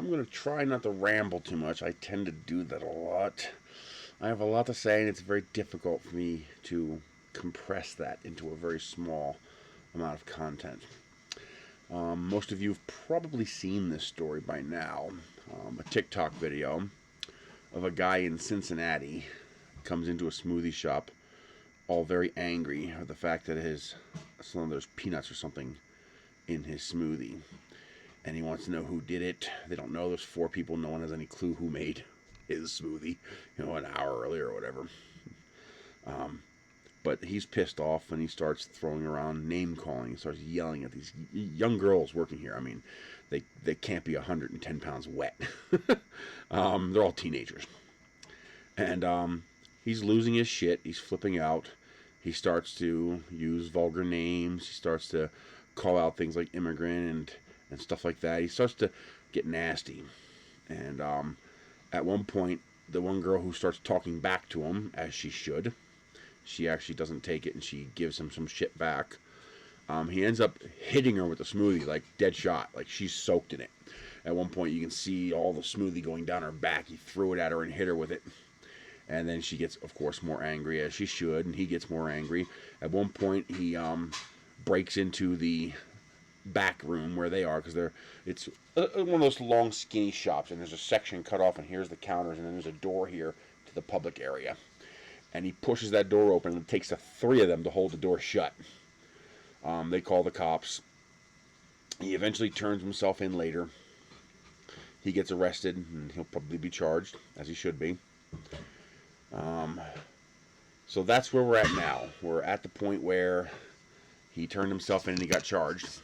I'm going to try not to ramble too much. I tend to do that a lot. I have a lot to say, and it's very difficult for me to compress that into a very small amount of content. Most of you have probably seen this story by now. A TikTok video of a guy in Cincinnati comes into a smoothie shop all very angry at the fact that there's peanuts or something in his smoothie. And he wants to know who did it. They don't know. There's 4 people. No one has any clue who made his smoothie, an hour earlier or whatever. But he's pissed off and he starts throwing around name calling. He starts yelling at these young girls working here. I mean, they can't be 110 pounds wet. They're all teenagers. And he's losing his shit. He's flipping out. He starts to use vulgar names. He starts to call out things like immigrant and stuff like that. He starts to get nasty. And at one point, the one girl who starts talking back to him, as she should, she actually doesn't take it and she gives him some shit back. He ends up hitting her with the smoothie, like dead shot, like she's soaked in it. At one point, you can see all the smoothie going down her back. He threw it at her and hit her with it. And then she gets, of course, more angry, as she should, and he gets more angry. At one point, he breaks into the back room where they are, because it's one of those long, skinny shops, and there's a section cut off, and here's the counters, and then there's a door here to the public area. And he pushes that door open, and it takes the 3 of them to hold the door shut. They call the cops. He eventually turns himself in later. He gets arrested, and he'll probably be charged, as he should be. So that's where we're at now. We're at the point where he turned himself in and he got charged.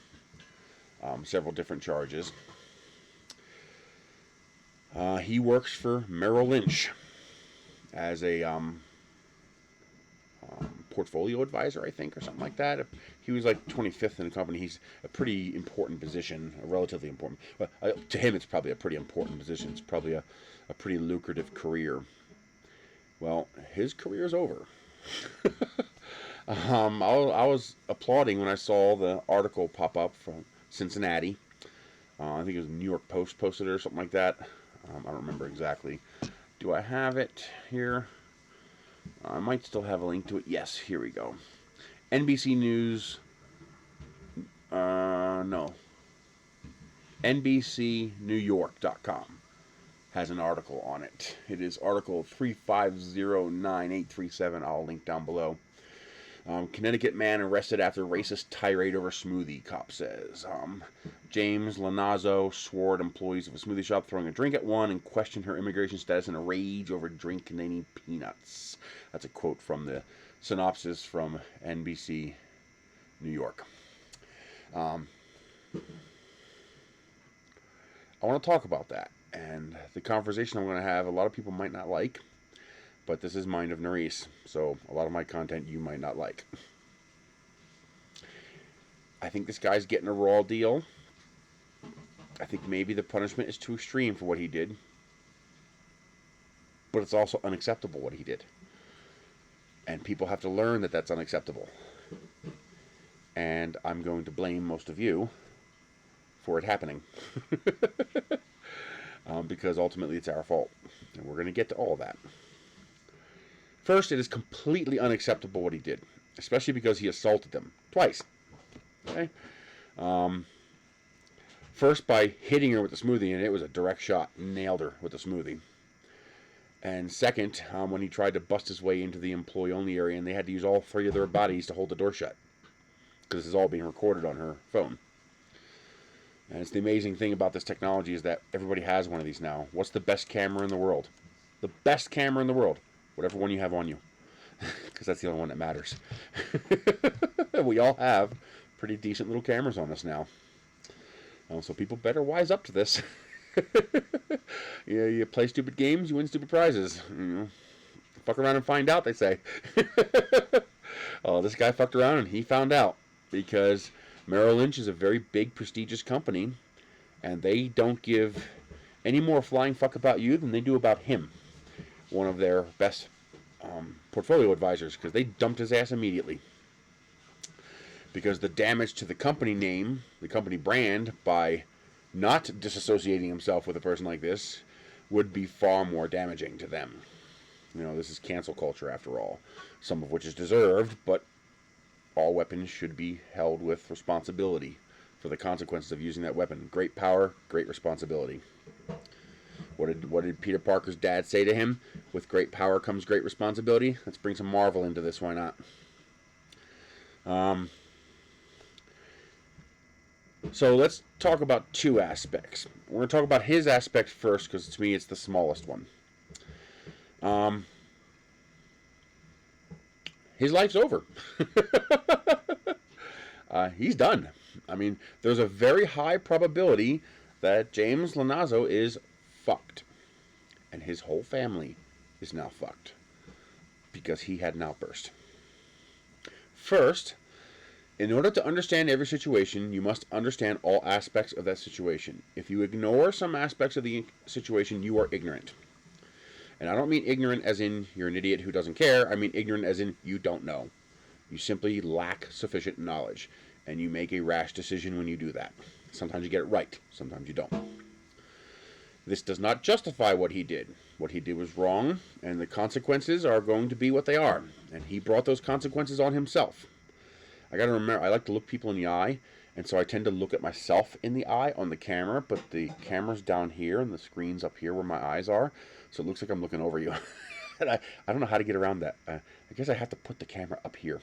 Several different charges. He works for Merrill Lynch as a portfolio advisor, I think, or something like that. He was like 25th in the company. He's a pretty important position, a relatively important. To him, it's probably a pretty important position. It's probably a pretty lucrative career. Well, his career's over. I was applauding when I saw the article pop up from Cincinnati. I think it was New York Post posted it or something like that. I don't remember exactly. Do I have it here? I might still have a link to it. Yes, here we go. NBC News. No. NBCNewYork.com has an article on it. It is article 3509837. I'll link down below. Connecticut man arrested after racist tirade over smoothie, cop says. James Lanazzo swore at employees of a smoothie shop throwing a drink at one and questioned her immigration status in a rage over a drink containing peanuts. That's a quote from the synopsis from NBC New York. I want to talk about that. And the conversation I'm going to have, a lot of people might not like. But this is Mind of Nerys, so a lot of my content you might not like. I think this guy's getting a raw deal. I think maybe the punishment is too extreme for what he did. But it's also unacceptable what he did. And people have to learn that that's unacceptable. And I'm going to blame most of you for it happening. Because ultimately it's our fault. And we're going to get to all of that. First, it is completely unacceptable what he did, especially because he assaulted them twice. Okay? First, by hitting her with the smoothie, and it was a direct shot, nailed her with the smoothie. And second, when he tried to bust his way into the employee-only area, and they had to use all 3 of their bodies to hold the door shut, because this is all being recorded on her phone. And it's the amazing thing about this technology is that everybody has one of these now. What's the best camera in the world? The best camera in the world. Whatever one you have on you. Because that's the only one that matters. We all have pretty decent little cameras on us now. So people better wise up to this. You play stupid games, you win stupid prizes. Fuck around and find out, they say. Oh, this guy fucked around and he found out. Because Merrill Lynch is a very big, prestigious company. And they don't give any more flying fuck about you than they do about him. One of their best portfolio advisors, because they dumped his ass immediately. Because the damage to the company name, the company brand, by Not disassociating himself with a person like this would be far more damaging to them. This is cancel culture after all, some of which is deserved, but all weapons should be held with responsibility for the consequences of using that weapon. Great power, great responsibility. What did Peter Parker's dad say to him? With great power comes great responsibility. Let's bring some Marvel into this. Why not? So let's talk about two aspects. We're going to talk about his aspect first because to me it's the smallest one. His life's over. He's done. I mean, there's a very high probability that James Lanazzo is fucked. And his whole family is now fucked. Because he had an outburst. First, in order to understand every situation, you must understand all aspects of that situation. If you ignore some aspects of the situation, you are ignorant. And I don't mean ignorant as in you're an idiot who doesn't care. I mean ignorant as in you don't know. You simply lack sufficient knowledge. And you make a rash decision when you do that. Sometimes you get it right. Sometimes you don't. This does not justify what he did. What he did was wrong, and the consequences are going to be what they are. And he brought those consequences on himself. I gotta remember, I like to look people in the eye, and so I tend to look at myself in the eye on the camera, but the camera's down here, and the screen's up here where my eyes are, so it looks like I'm looking over you. And I don't know how to get around that. I guess I have to put the camera up here,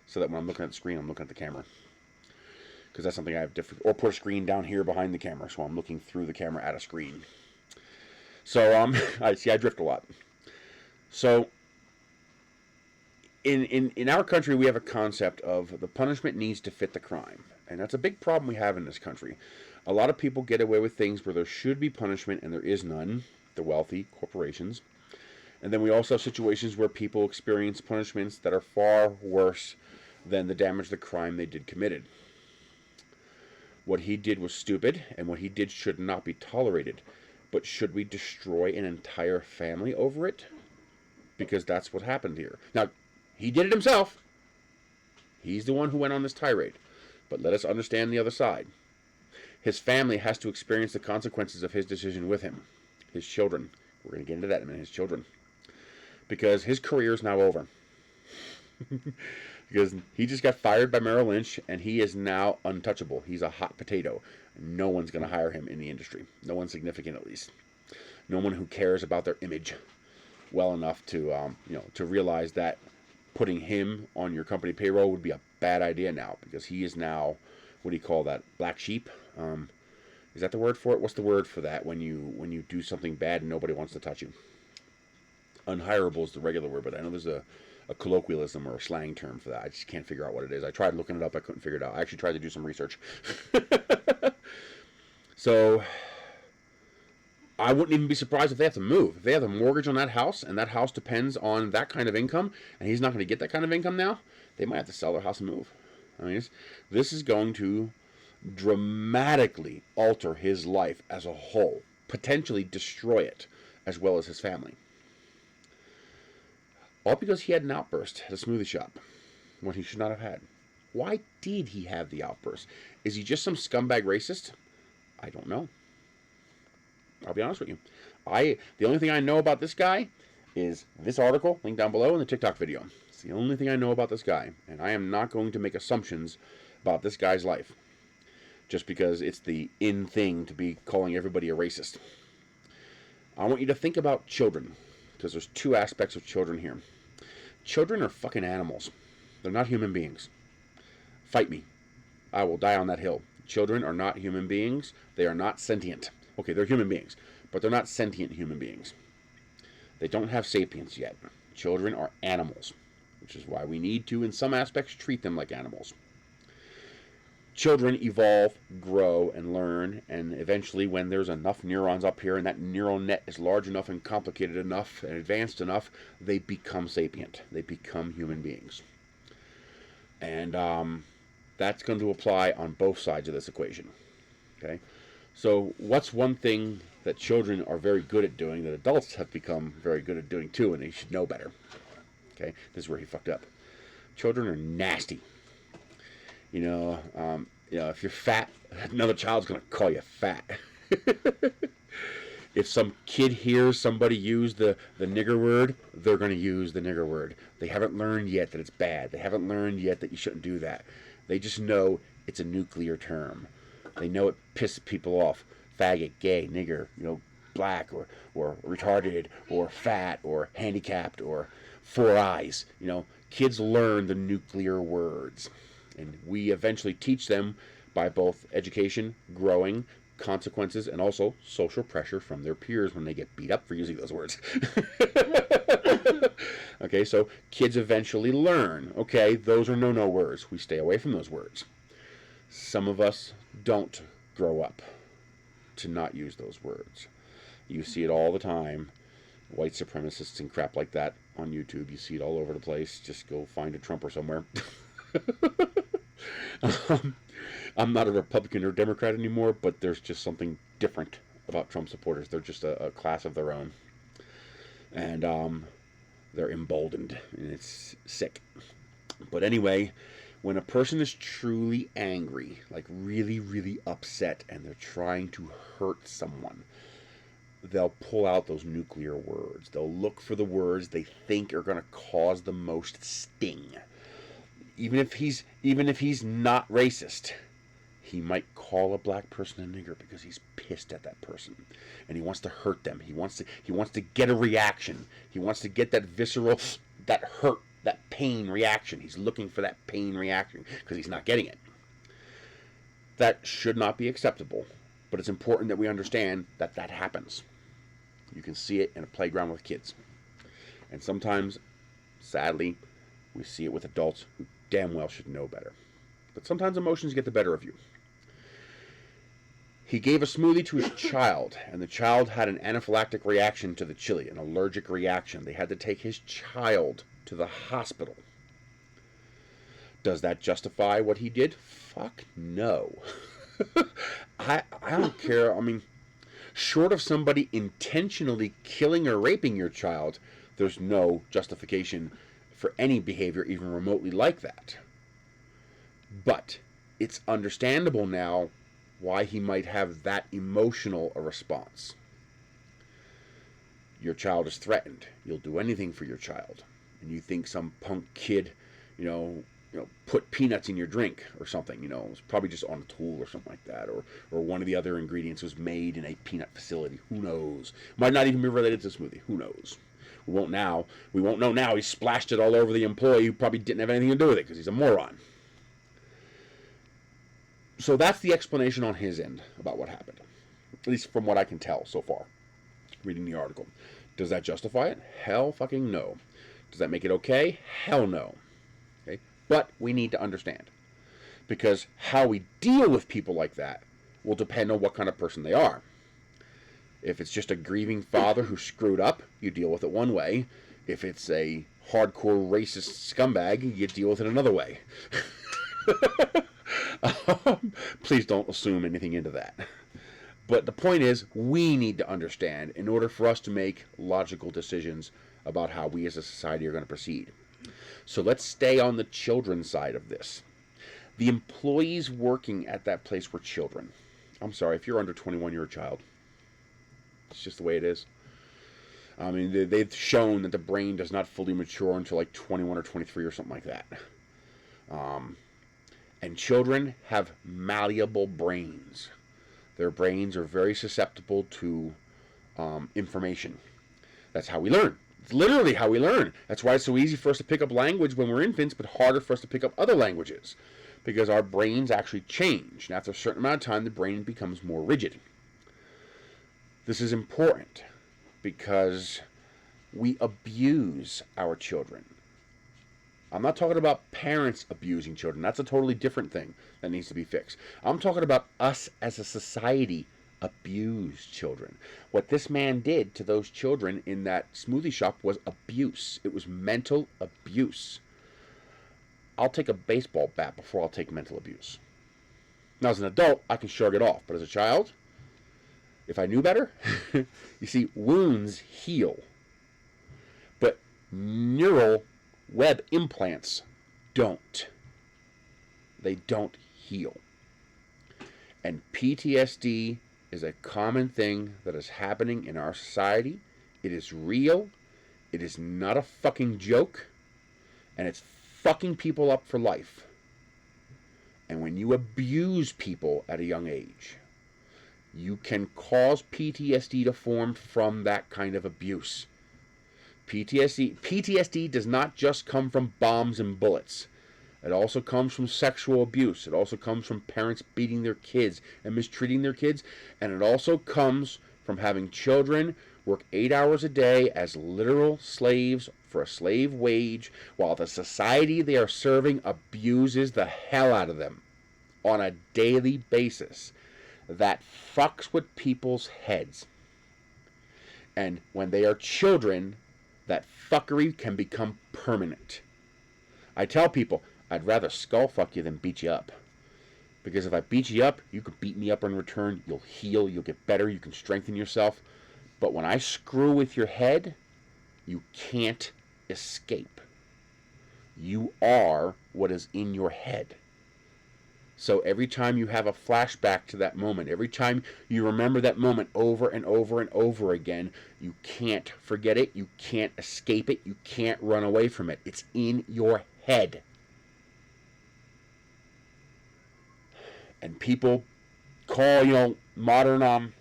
so that when I'm looking at the screen, I'm looking at the camera. Because that's something I have different, or put a screen down here behind the camera, so I'm looking through the camera at a screen. So, I drift a lot. So, in our country, we have a concept of the punishment needs to fit the crime. And that's a big problem we have in this country. A lot of people get away with things where there should be punishment and there is none. The wealthy, corporations. And then we also have situations where people experience punishments that are far worse than the damage the crime they did committed. What he did was stupid, and what he did should not be tolerated. But should we destroy an entire family over it? Because that's what happened here. Now, he did it himself. He's the one who went on this tirade. But let us understand the other side. His family has to experience the consequences of his decision with him. His children. We're going to get into that in a minute. His children. Because his career is now over. Because he just got fired by Merrill Lynch, and he is now untouchable. He's a hot potato. No one's going to hire him in the industry. No one significant, at least. No one who cares about their image well enough to, to realize that putting him on your company payroll would be a bad idea now, because he is now, what do you call that? Black sheep? Is that the word for it? What's the word for that when you do something bad and nobody wants to touch you? Unhireable is the regular word, but I know there's a colloquialism or a slang term for that. I just can't figure out what it is. I tried looking it up. I couldn't figure it out. I actually tried to do some research. So, I wouldn't even be surprised if they have to move. If they have a mortgage on that house, and that house depends on that kind of income, and he's not going to get that kind of income now, they might have to sell their house and move. I mean, this is going to dramatically alter his life as a whole. Potentially destroy it, as well as his family. All because he had an outburst at a smoothie shop when he should not have had. Why did he have the outburst? Is he just some scumbag racist? I don't know. I'll be honest with you. The only thing I know about this guy is this article, linked down below, and the TikTok video. It's the only thing I know about this guy. And I am not going to make assumptions about this guy's life. Just because it's the in thing to be calling everybody a racist. I want you to think about children. Because there's two aspects of children here. Children are fucking animals. They're not human beings. Fight me. I will die on that hill. Children are not human beings. They are not sentient. Okay, they're human beings, but they're not sentient human beings. They don't have sapience yet. Children are animals, which is why we need to, in some aspects, treat them like animals. Children evolve, grow, and learn, and eventually when there's enough neurons up here and that neural net is large enough and complicated enough and advanced enough, they become sapient. They become human beings. And that's going to apply on both sides of this equation. Okay? So what's one thing that children are very good at doing that adults have become very good at doing too, and they should know better? Okay? This is where he fucked up. Children are nasty. If you're fat, Another child's going to call you fat. If some kid hears somebody use the nigger word, they're going to use the nigger word. They haven't learned yet that it's bad. They haven't learned yet that you shouldn't do that. They just know it's a nuclear term. They know it pisses people off. Faggot, gay, nigger, black or retarded or fat or handicapped or four eyes. Kids learn the nuclear words. And we eventually teach them by both education, growing, consequences, and also social pressure from their peers when they get beat up for using those words. Okay, so kids eventually learn, okay, those are no-no words. We stay away from those words. Some of us don't grow up to not use those words. You see it all the time. White supremacists and crap like that on YouTube. You see it all over the place. Just go find a Trumper somewhere. I'm not a Republican or Democrat anymore, but there's just something different about Trump supporters. They're just a class of their own. And they're emboldened, and it's sick. But anyway, when a person is truly angry, like really, really upset, and they're trying to hurt someone, they'll pull out those nuclear words. They'll look for the words they think are going to cause the most sting. Even if he's not racist, he might call a black person a nigger because he's pissed at that person, and he wants to hurt them. He wants to get a reaction. He wants to get that visceral, that hurt, that pain reaction. He's looking for that pain reaction because he's not getting it. That should not be acceptable, but it's important that we understand that that happens. You can see it in a playground with kids, and sometimes, sadly, we see it with adults who damn well should know better. But sometimes emotions get the better of you. He gave a smoothie to his child, and the child had an anaphylactic reaction to the chili, an allergic reaction. They had to take his child to the hospital. Does that justify what he did? Fuck no. I don't care. I mean, short of somebody intentionally killing or raping your child, there's no justification for any behavior even remotely like that. But it's understandable now why he might have that emotional a response. Your child is threatened. You'll do anything for your child. And you think some punk kid, put peanuts in your drink or something, it was probably just on a tool or something like that, or one of the other ingredients was made in a peanut facility. Who knows? Might not even be related to smoothie. Who knows? We won't know now. He splashed it all over the employee who probably didn't have anything to do with it because he's a moron. So that's the explanation on his end about what happened, at least from what I can tell so far, reading the article. Does that justify it? Hell fucking no. Does that make it okay? Hell no. Okay? But we need to understand, because how we deal with people like that will depend on what kind of person they are. If it's just a grieving father who screwed up, you deal with it one way. If it's a hardcore racist scumbag, you deal with it another way. Please don't assume anything into that. But the point is, we need to understand in order for us to make logical decisions about how we as a society are going to proceed. So let's stay on the children's side of this. The employees working at that place were children. I'm sorry, if you're under 21, you're a child. It's just the way it is. I mean, they've shown that the brain does not fully mature until like 21 or 23 or something like that. And children have malleable brains. Their brains are very susceptible to information. That's how we learn. It's literally how we learn. That's why it's so easy for us to pick up language when we're infants, but harder for us to pick up other languages, because our brains actually change. And after a certain amount of time, the brain becomes more rigid. This is important because we abuse our children. I'm not talking about parents abusing children. That's a totally different thing that needs to be fixed. I'm talking about us as a society abuse children. What this man did to those children in that smoothie shop was abuse. It was mental abuse. I'll take a baseball bat before I'll take mental abuse. Now, as an adult, I can shrug it off. But as a child, if I knew better, you see, wounds heal. But neural web implants don't. They don't heal. And PTSD is a common thing that is happening in our society. It is real. It is not a fucking joke. And it's fucking people up for life. And when you abuse people at a young age, you can cause PTSD to form from that kind of abuse. PTSD does not just come from bombs and bullets. It also comes from sexual abuse. It also comes from parents beating their kids and mistreating their kids. And it also comes from having children work 8 hours a day as literal slaves for a slave wage, while the society they are serving abuses the hell out of them on a daily basis. That fucks with people's heads. And when they are children, that fuckery can become permanent. I tell people, I'd rather skull fuck you than beat you up. Because if I beat you up, you could beat me up in return. You'll heal, you'll get better, you can strengthen yourself. But when I screw with your head, you can't escape. You are what is in your head. So every time you have a flashback to that moment, every time you remember that moment over and over and over again, you can't forget it, you can't escape it, you can't run away from it. It's in your head. And people call, modern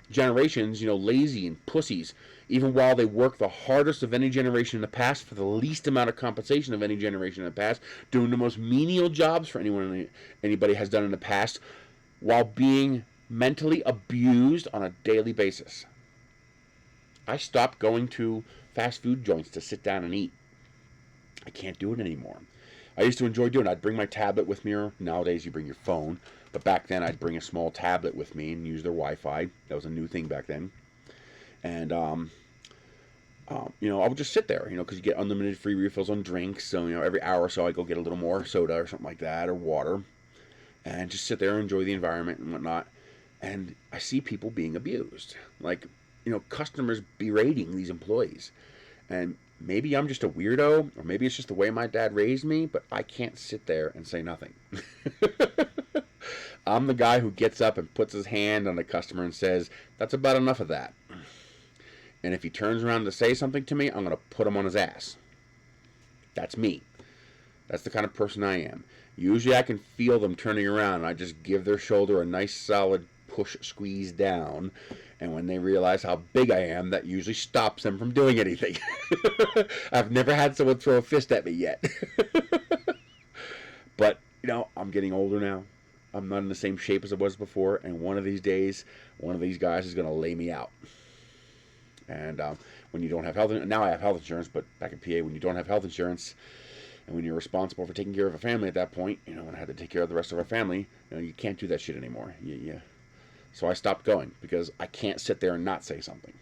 generations, lazy and pussies, even while they work the hardest of any generation in the past for the least amount of compensation of any generation in the past, doing the most menial jobs for anybody has done in the past, while being mentally abused on a daily basis. I stopped going to fast food joints to sit down and eat. I can't do it anymore. I used to enjoy doing it. I'd bring my tablet with me, or nowadays you bring your phone. But back then, I'd bring a small tablet with me and use their Wi-Fi. That was a new thing back then. And, I would just sit there, because you get unlimited free refills on drinks. So, every hour or so, I go get a little more soda or something like that, or water. And just sit there and enjoy the environment and whatnot. And I see people being abused. Like, customers berating these employees. And maybe I'm just a weirdo, or maybe it's just the way my dad raised me, but I can't sit there and say nothing. I'm the guy who gets up and puts his hand on the customer and says, that's about enough of that. And if he turns around to say something to me, I'm going to put him on his ass. That's me. That's the kind of person I am. Usually I can feel them turning around, and I just give their shoulder a nice solid push squeeze down. And when they realize how big I am, that usually stops them from doing anything. I've never had someone throw a fist at me yet. But, I'm getting older now. I'm not in the same shape as I was before, and one of these days, one of these guys is going to lay me out. And when you don't have health insurance, now I have health insurance, but back in PA, when you don't have health insurance, and when you're responsible for taking care of a family at that point, when I had to take care of the rest of our family, you can't do that shit anymore. So I stopped going, because I can't sit there and not say something.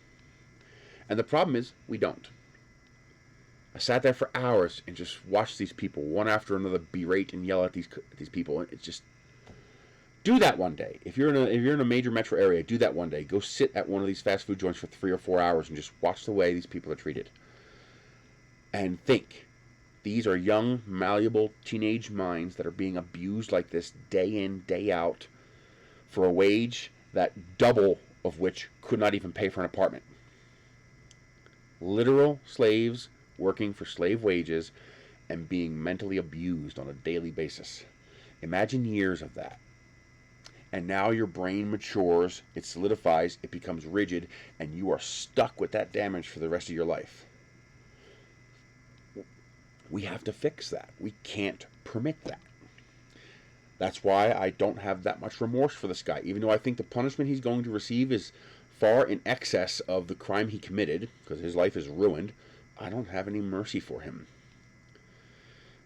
And the problem is, we don't. I sat there for hours and just watched these people, one after another, berate and yell at these people, and it's just... Do that one day. If you're in a major metro area, do that one day. Go sit at one of these fast food joints for 3 or 4 hours and just watch the way these people are treated. And think. These are young, malleable teenage minds that are being abused like this day in, day out for a wage that double of which could not even pay for an apartment. Literal slaves working for slave wages and being mentally abused on a daily basis. Imagine years of that. And now your brain matures, it solidifies, it becomes rigid, and you are stuck with that damage for the rest of your life. We have to fix that. We can't permit that. That's why I don't have that much remorse for this guy, even though I think the punishment he's going to receive is far in excess of the crime he committed, because his life is ruined. I don't have any mercy for him.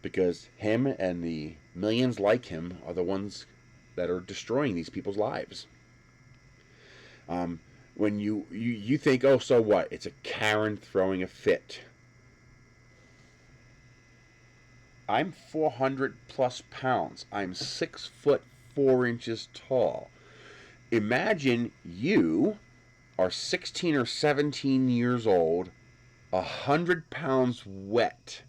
Because him and the millions like him are the ones that are destroying these people's lives. When you think, oh, so what? It's a Karen throwing a fit. I'm 400 plus pounds. I'm 6'4" tall. Imagine you are 16 or 17 years old, 100 pounds wet.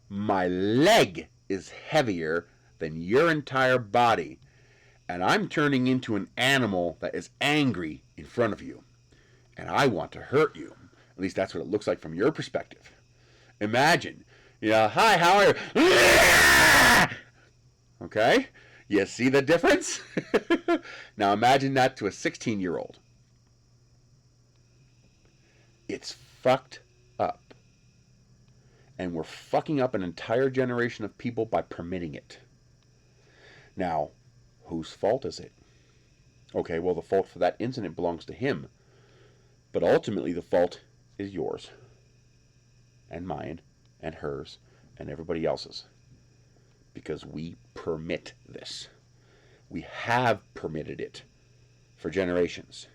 My leg is heavier than your entire body. And I'm turning into an animal that is angry in front of you. And I want to hurt you. At least that's what it looks like from your perspective. Imagine, hi, how are you? Okay? You see the difference? Now imagine that to a 16-year-old. It's fucked up. And we're fucking up an entire generation of people by permitting it. Now, whose fault is it? Okay, well, the fault for that incident belongs to him. But ultimately, the fault is yours. And mine. And hers. And everybody else's. Because we permit this. We have permitted it for generations.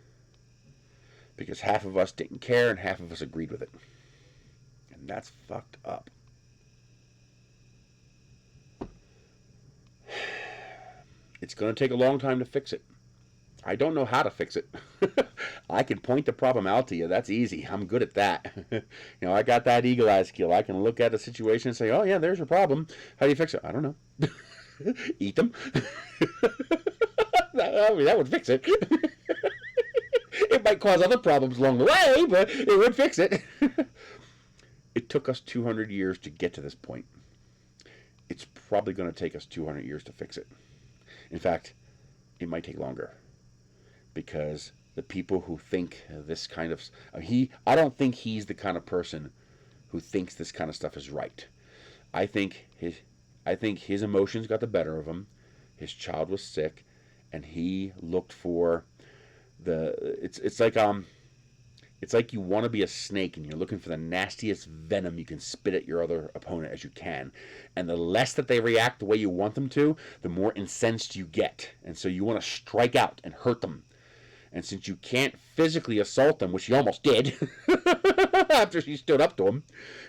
Because half of us didn't care and half of us agreed with it. And that's fucked up. It's going to take a long time to fix it. I don't know how to fix it. I can point the problem out to you. That's easy. I'm good at that. I got that eagle eye skill. I can look at a situation and say, oh, yeah, there's your problem. How do you fix it? I don't know. Eat them. That would fix it. It might cause other problems along the way, but it would fix it. It took us 200 years to get to this point. It's probably going to take us 200 years to fix it. In fact, it might take longer. Because the people who think this kind of... I don't think he's the kind of person who thinks this kind of stuff is right. I think his emotions got the better of him. His child was sick, and he looked for it's like you want to be a snake and you're looking for the nastiest venom you can spit at your other opponent as you can. And the less that they react the way you want them to, the more incensed you get. And so you want to strike out and hurt them. And since you can't physically assault them, which she almost did after she stood up to him,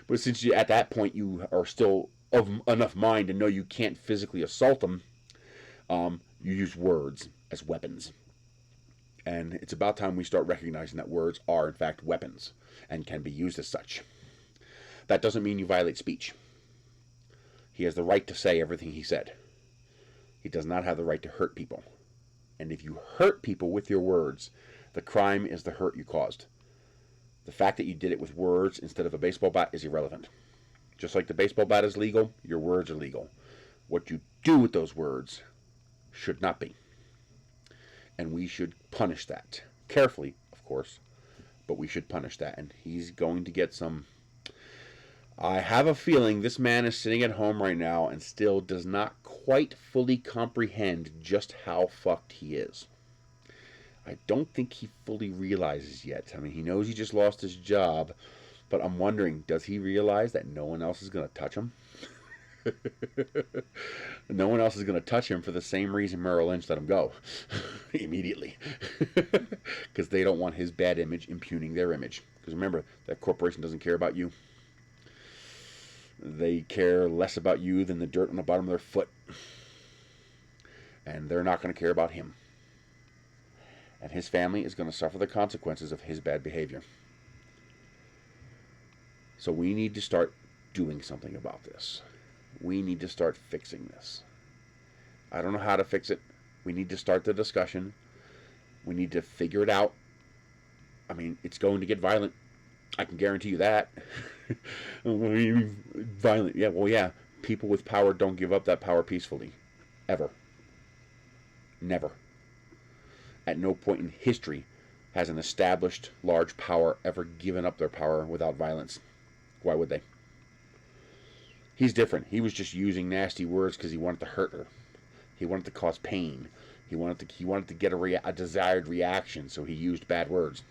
but since at that point you are still of enough mind to know you can't physically assault them, you use words as weapons. And it's about time we start recognizing that words are, in fact, weapons and can be used as such. That doesn't mean you violate speech. He has the right to say everything he said. He does not have the right to hurt people. And if you hurt people with your words, the crime is the hurt you caused. The fact that you did it with words instead of a baseball bat is irrelevant. Just like the baseball bat is legal, your words are legal. What you do with those words should not be. And we should punish that. Carefully, of course, but we should punish that. And he's going to get some... I have a feeling this man is sitting at home right now and still does not quite fully comprehend just how fucked he is. I don't think he fully realizes yet. I mean, he knows he just lost his job, but I'm wondering, does he realize that no one else is going to touch him? No one else is going to touch him for the same reason Merrill Lynch let him go immediately. Because they don't want his bad image impugning their image. Because remember, that corporation doesn't care about you. They care less about you than the dirt on the bottom of their foot. And they're not going to care about him. And his family is going to suffer the consequences of his bad behavior. So we need to start doing something about this. We need to start fixing this. I don't know how to fix it. We need to start the discussion. We need to figure it out. I mean, it's going to get violent. I can guarantee you that. Violent. Yeah, well, yeah. People with power don't give up that power peacefully. Ever. Never. At no point in history has an established large power ever given up their power without violence. Why would they? He's different. He was just using nasty words because he wanted to hurt her. He wanted to cause pain. He wanted to get a desired reaction, so he used bad words.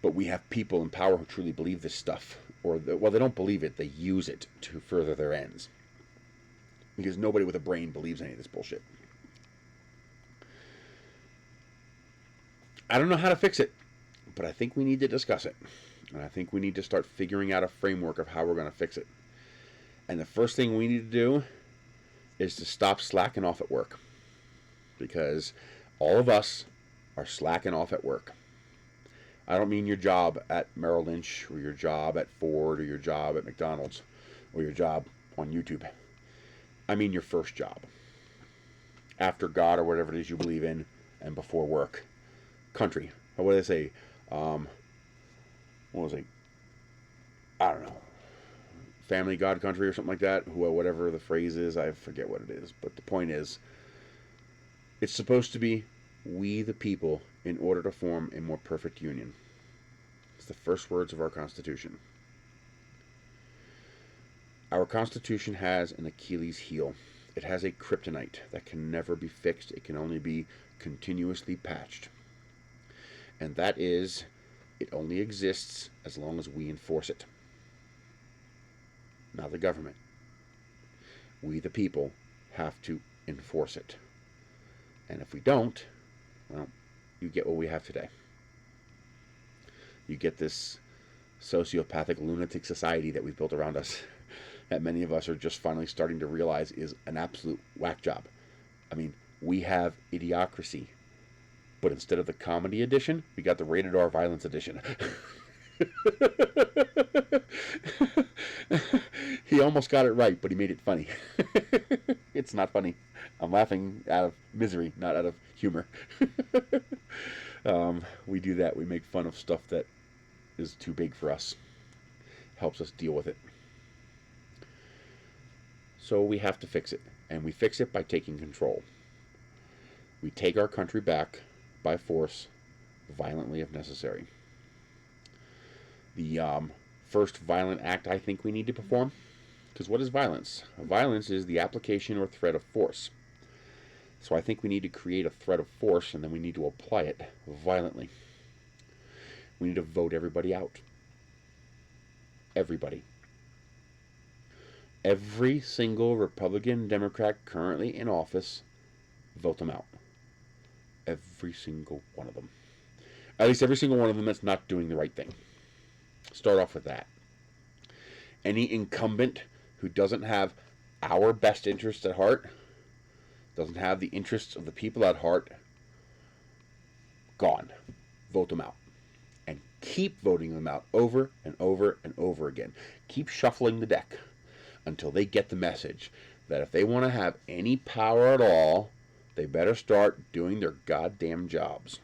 But we have people in power who truly believe this stuff. Well, they don't believe it. They use it to further their ends. Because nobody with a brain believes any of this bullshit. I don't know how to fix it, but I think we need to discuss it. And I think we need to start figuring out a framework of how we're going to fix it. And the first thing we need to do is to stop slacking off at work. Because all of us are slacking off at work. I don't mean your job at Merrill Lynch or your job at Ford or your job at McDonald's or your job on YouTube. I mean your first job. after God or whatever it is you believe in, and before work. Country. What do they say? What was it? I don't know. Family, God, country, or something like that. Whatever the phrase is, I forget what it is. But the point is, it's supposed to be we the people in order to form a more perfect union. It's the first words of our Constitution. Our Constitution has an Achilles heel. It has a kryptonite that can never be fixed. It can only be continuously patched. And that is, it only exists as long as we enforce it. Not the government. We, the people, have to enforce it. And if we don't, well, you get what we have today. You get this sociopathic, lunatic society that we've built around us that many of us are just finally starting to realize is an absolute whack job. I mean, we have Idiocracy, but instead of the comedy edition, we got the rated R violence edition. He almost got it right, but he made it funny. It's not funny. I'm laughing out of misery, not out of humor. We do that. We make fun of stuff that is too big for us. Helps us deal with it. So we have to fix it. And we fix it by taking control. We take our country back by force, violently if necessary. The first violent act I think we need to perform, because what is violence? Violence is the application or threat of force. So I think we need to create a threat of force, and then we need to apply it violently. We need to vote everybody out. Everybody. Every single Republican, Democrat currently in office, vote them out. Every single one of them. At least every single one of them that's not doing the right thing. Start off with that. Any incumbent who doesn't have our best interests at heart, doesn't have the interests of the people at heart, gone. Vote them out. And keep voting them out over and over and over again. Keep shuffling the deck until they get the message that if they want to have any power at all, they better start doing their goddamn jobs.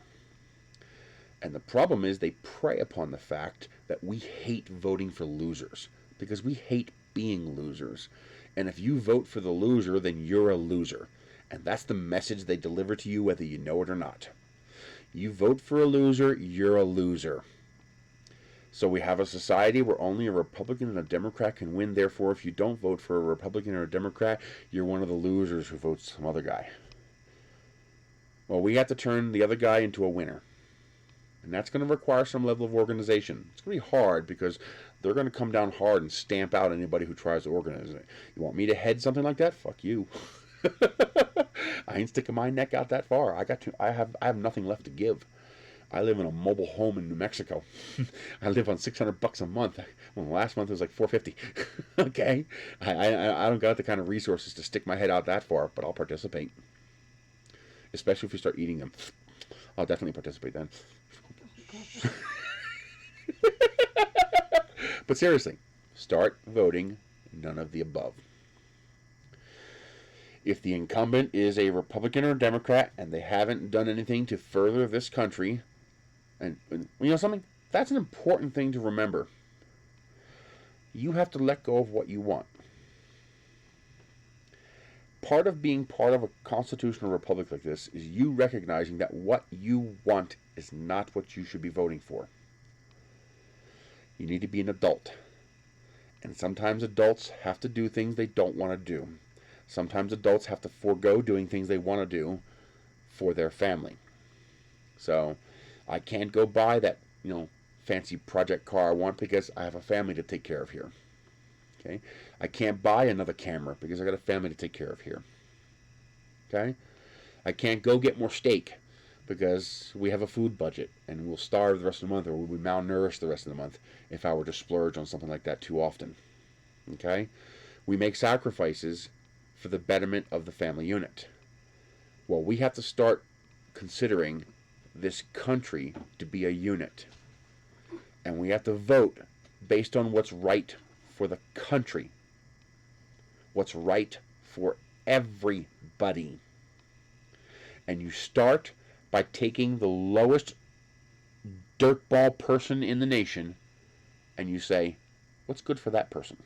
And the problem is they prey upon the fact that we hate voting for losers because we hate being losers. And if you vote for the loser, then you're a loser. And that's the message they deliver to you whether you know it or not. You vote for a loser, you're a loser. So we have a society where only a Republican and a Democrat can win. Therefore, if you don't vote for a Republican or a Democrat, you're one of the losers who votes some other guy. Well, we have to turn the other guy into a winner. And that's going to require some level of organization. It's going to be hard because they're going to come down hard and stamp out anybody who tries to organize it. You want me to head something like that? Fuck you. I ain't sticking my neck out that far. I have nothing left to give. I live in a mobile home in New Mexico. I live on $600 a month. Well, last month it was like $450. Okay, I don't got the kind of resources to stick my head out that far, but I'll participate. Especially if we start eating them. I'll definitely participate then. But seriously, start voting none of the above. If the incumbent is a Republican or a Democrat and they haven't done anything to further this country, and you know something? That's an important thing to remember. You have to let go of what you want. Part of being part of a constitutional republic like this is you recognizing that what you want is not what you should be voting for. You need to be an adult. And sometimes adults have to do things they don't want to do. Sometimes adults have to forego doing things they want to do for their family. So I can't go buy that, fancy project car I want because I have a family to take care of here. Okay? I can't buy another camera because I got a family to take care of here. Okay? I can't go get more steak because we have a food budget and we'll starve the rest of the month or we'll be malnourished the rest of the month if I were to splurge on something like that too often. Okay? We make sacrifices for the betterment of the family unit. Well, we have to start considering this country to be a unit. And we have to vote based on what's right for the country. What's right for everybody. And you start by taking the lowest dirtball person in the nation and you say, what's good for that person?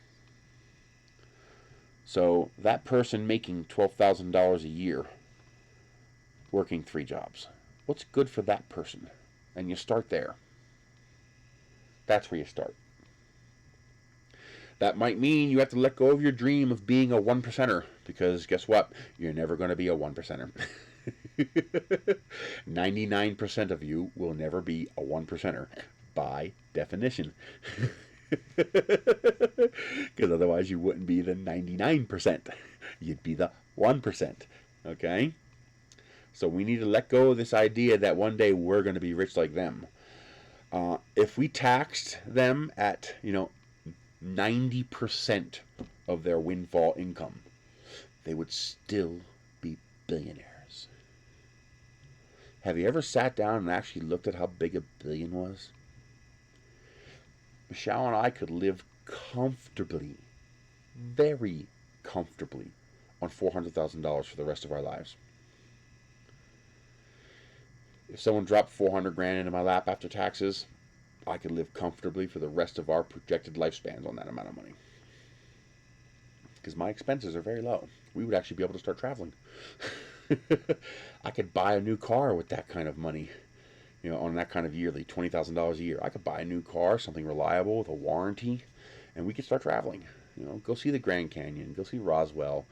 So that person making $12,000 a year, working 3 jobs, what's good for that person? And you start there. That's where you start. That might mean you have to let go of your dream of being a 1%er, because guess what? You're never going to be a 1%er. 99% of you will never be a 1%er by definition. Because otherwise you wouldn't be the 99%. You'd be the 1%. Okay? So we need to let go of this idea that one day we're going to be rich like them. If we taxed them at, 90% of their windfall income, they would still be billionaires. Have you ever sat down and actually looked at how big a billion was? Michelle and I could live comfortably, very comfortably, on $400,000 for the rest of our lives. If someone dropped $400,000 into my lap after taxes, I could live comfortably for the rest of our projected lifespans on that amount of money. Because my expenses are very low. We would actually be able to start traveling. I could buy a new car with that kind of money, on that kind of yearly, $20,000 a year. I could buy a new car, something reliable with a warranty, and we could start traveling. Go see the Grand Canyon, go see Roswell.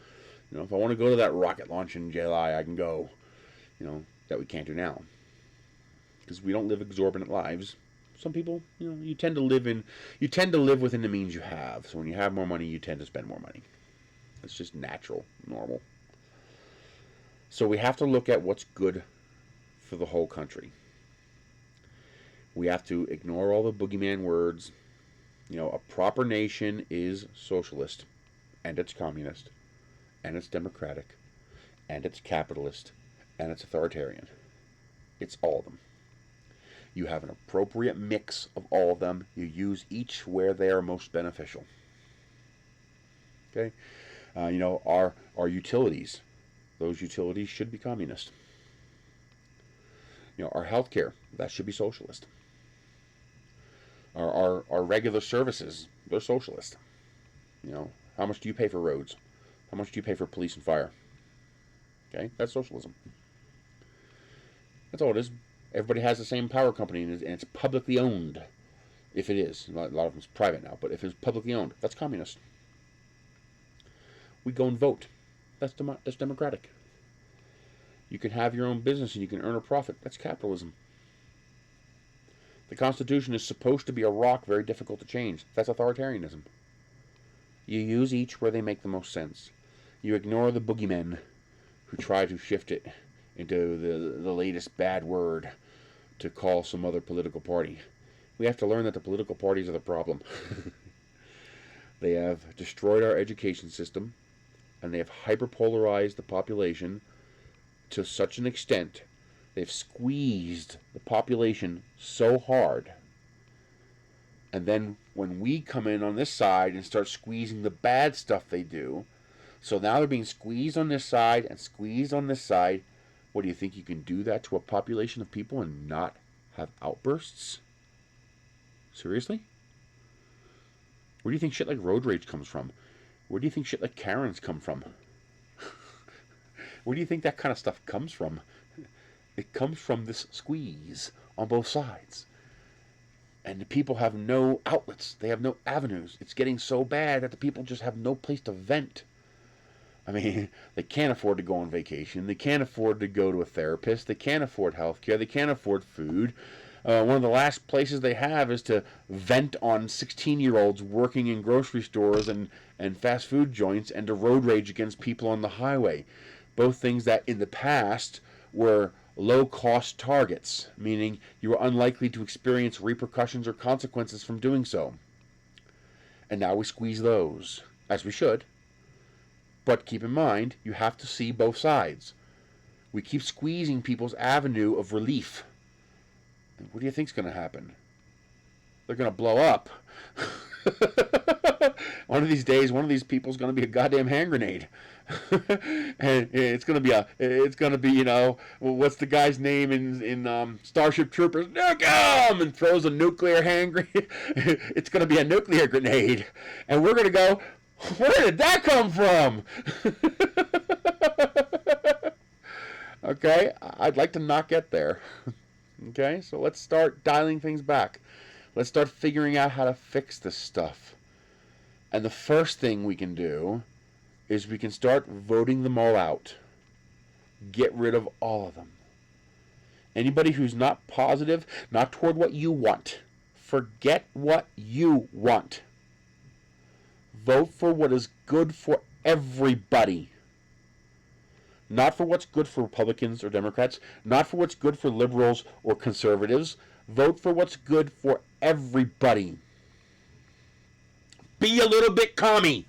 If I want to go to that rocket launch in July, I can go. That we can't do now. Because we don't live exorbitant lives. Some people, you tend to live within the means you have. So when you have more money, you tend to spend more money. It's just natural, normal. So we have to look at what's good for the whole country. We have to ignore all the boogeyman words. A proper nation is socialist, and it's communist, and it's democratic, and it's capitalist, and it's authoritarian. It's all of them. You have an appropriate mix of all of them. You use each where they are most beneficial. Okay? Our utilities. Those utilities should be communist. Our healthcare, that should be socialist. Our regular services, they're socialist. How much do you pay for roads? How much do you pay for police and fire? Okay? That's socialism. That's all it is. Everybody has the same power company, and it's publicly owned. If it is. A lot of them's private now, but if it's publicly owned, that's communist. We go and vote. That's democratic. You can have your own business and you can earn a profit. That's capitalism. The Constitution is supposed to be a rock, very difficult to change. That's authoritarianism. You use each where they make the most sense. You ignore the boogeymen who try to shift it into the latest bad word to call some other political party. We have to learn that the political parties are the problem. They have destroyed our education system, and they have hyperpolarized the population to such an extent. They've squeezed the population so hard. And then when we come in on this side and start squeezing the bad stuff they do, so now they're being squeezed on this side and squeezed on this side. What do you think, you can do that to a population of people and not have outbursts? Seriously? Where do you think shit like road rage comes from? Where do you think shit like Karens come from? Where do you think that kind of stuff comes from? It comes from this squeeze on both sides. And the people have no outlets. They have no avenues. It's getting so bad that the people just have no place to vent. I mean, they can't afford to go on vacation. They can't afford to go to a therapist. They can't afford health care. They can't afford food. One of the last places they have is to vent on 16-year-olds working in grocery stores and fast food joints, and to road rage against people on the highway. Both things that in the past were low-cost targets, meaning you were unlikely to experience repercussions or consequences from doing so. And now we squeeze those, as we should. But keep in mind, you have to see both sides. We keep squeezing people's avenue of relief. And what do you think's going to happen? They're going to blow up. One of these days, one of these people's going to be a goddamn hand grenade. And it's going to be, what's the guy's name in Starship Troopers? Nuke him! And throws a nuclear hand grenade. It's going to be a nuclear grenade. And we're going to go, where did that come from? Okay, I'd like to not get there. Okay, so let's start dialing things back. Let's start figuring out how to fix this stuff. And the first thing we can do is we can start voting them all out. Get rid of all of them. Anybody who's not positive, not toward what you want, forget what you want. Vote for what is good for everybody. Not for what's good for Republicans or Democrats, not for what's good for liberals or conservatives. Vote for what's good for everybody. Be a little bit commie.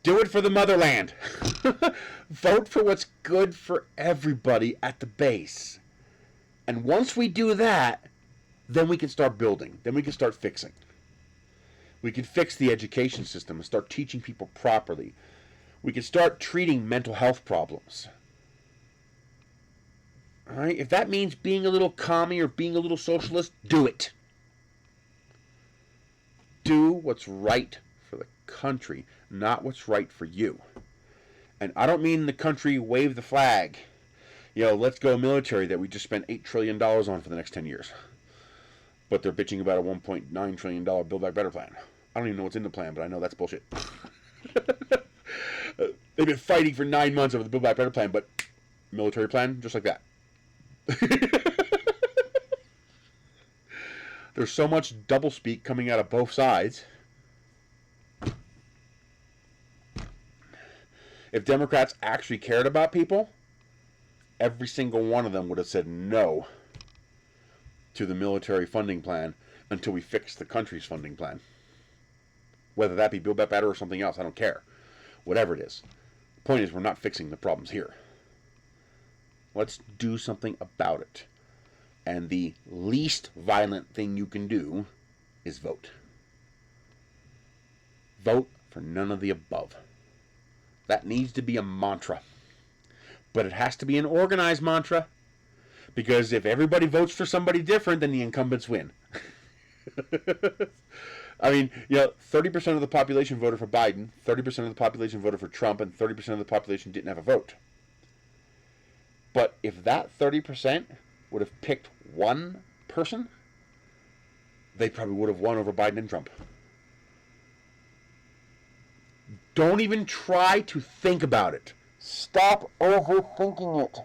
Do it for the motherland. Vote for what's good for everybody at the base. And once we do that, then we can start building. Then we can start fixing. We can fix the education system and start teaching people properly. We can start treating mental health problems. All right? If that means being a little commie or being a little socialist, do it. Do what's right for the country, not what's right for you. And I don't mean the country wave the flag. Let's go military that we just spent $8 trillion on for the next 10 years. But they're bitching about a $1.9 trillion Build Back Better plan. I don't even know what's in the plan, but I know that's bullshit. They've been fighting for 9 months over the Build Back Better plan, but military plan, just like that. There's so much doublespeak coming out of both sides. If Democrats actually cared about people, every single one of them would have said no to the military funding plan until we fix the country's funding plan. Whether that be Build Back Better or something else, I don't care. Whatever it is. The point is, we're not fixing the problems here. Let's do something about it. And the least violent thing you can do is vote. Vote for none of the above. That needs to be a mantra. But it has to be an organized mantra. Because if everybody votes for somebody different, then the incumbents win. I mean, 30% of the population voted for Biden, 30% of the population voted for Trump, and 30% of the population didn't have a vote. But if that 30% would have picked one person, they probably would have won over Biden and Trump. Don't even try to think about it. Stop overthinking it.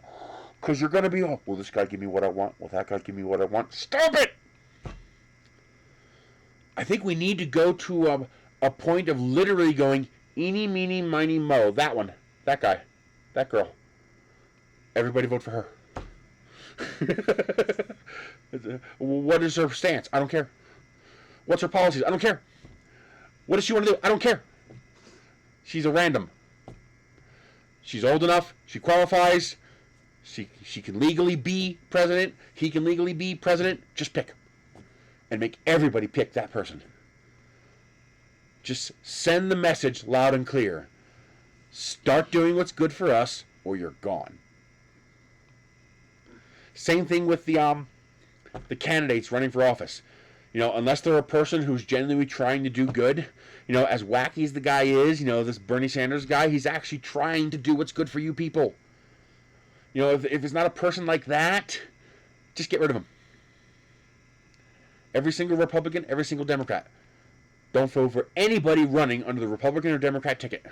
Because you're going to be, will this guy give me what I want? Will that guy give me what I want? Stop it! I think we need to go to a point of literally going, eeny, meeny, miny, mo. That one. That guy. That girl. Everybody vote for her. What is her stance? I don't care. What's her policies? I don't care. What does she want to do? I don't care. She's a random. She's old enough. She qualifies. She can legally be president. He can legally be president. Just pick. And make everybody pick that person. Just send the message loud and clear. Start doing what's good for us, or you're gone. Same thing with the candidates running for office. Unless they're a person who's genuinely trying to do good, as wacky as the guy is, this Bernie Sanders guy, he's actually trying to do what's good for you people. If it's not a person like that, just get rid of him. Every single Republican, every single Democrat. Don't vote for anybody running under the Republican or Democrat ticket.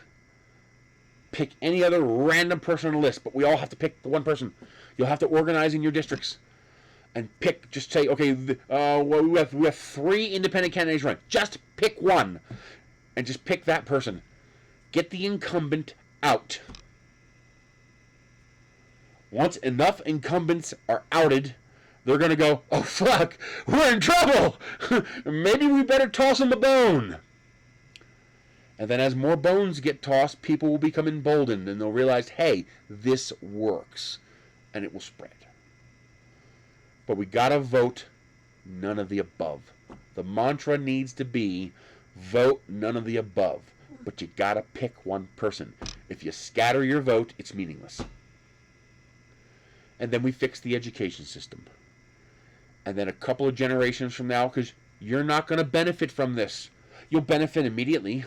Pick any other random person on the list, but we all have to pick the one person. You'll have to organize in your districts and pick. Just say, okay, we have 3 independent candidates running. Just pick one, and just pick that person. Get the incumbent out. Once enough incumbents are outed, they're going to go, oh, fuck, we're in trouble. Maybe we better toss them a bone. And then as more bones get tossed, people will become emboldened, and they'll realize, hey, this works. And it will spread. But we got to vote none of the above. The mantra needs to be vote none of the above. But you gotta pick one person. If you scatter your vote, it's meaningless. And then we fix the education system. And then a couple of generations from now, because you're not going to benefit from this. You'll benefit immediately.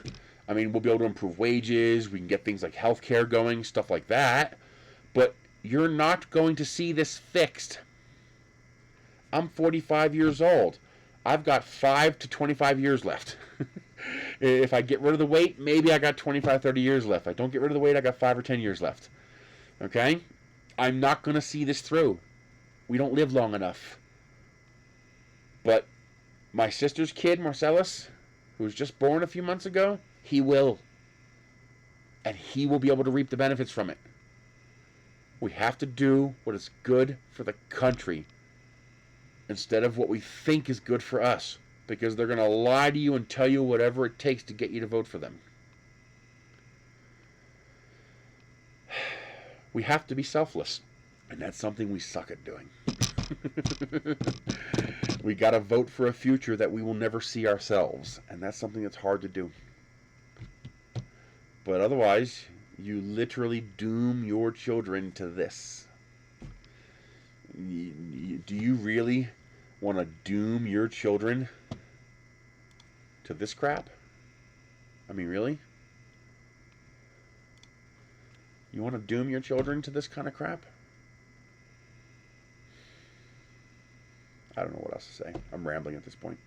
I mean, we'll be able to improve wages. We can get things like healthcare going, stuff like that. But you're not going to see this fixed. I'm 45 years old. I've got 5 to 25 years left. If I get rid of the weight, maybe I got 25, 30 years left. If I don't get rid of the weight, I got 5 or 10 years left. Okay? I'm not going to see this through. We don't live long enough. But my sister's kid, Marcellus, who was just born a few months ago, he will. And he will be able to reap the benefits from it. We have to do what is good for the country instead of what we think is good for us. Because they're going to lie to you and tell you whatever it takes to get you to vote for them. We have to be selfless. And that's something we suck at doing. We got to vote for a future that we will never see ourselves. And that's something that's hard to do. But otherwise, you literally doom your children to this. Do you really want to doom your children to this crap? I mean, really? You want to doom your children to this kind of crap? I don't know what else to say. I'm rambling at this point.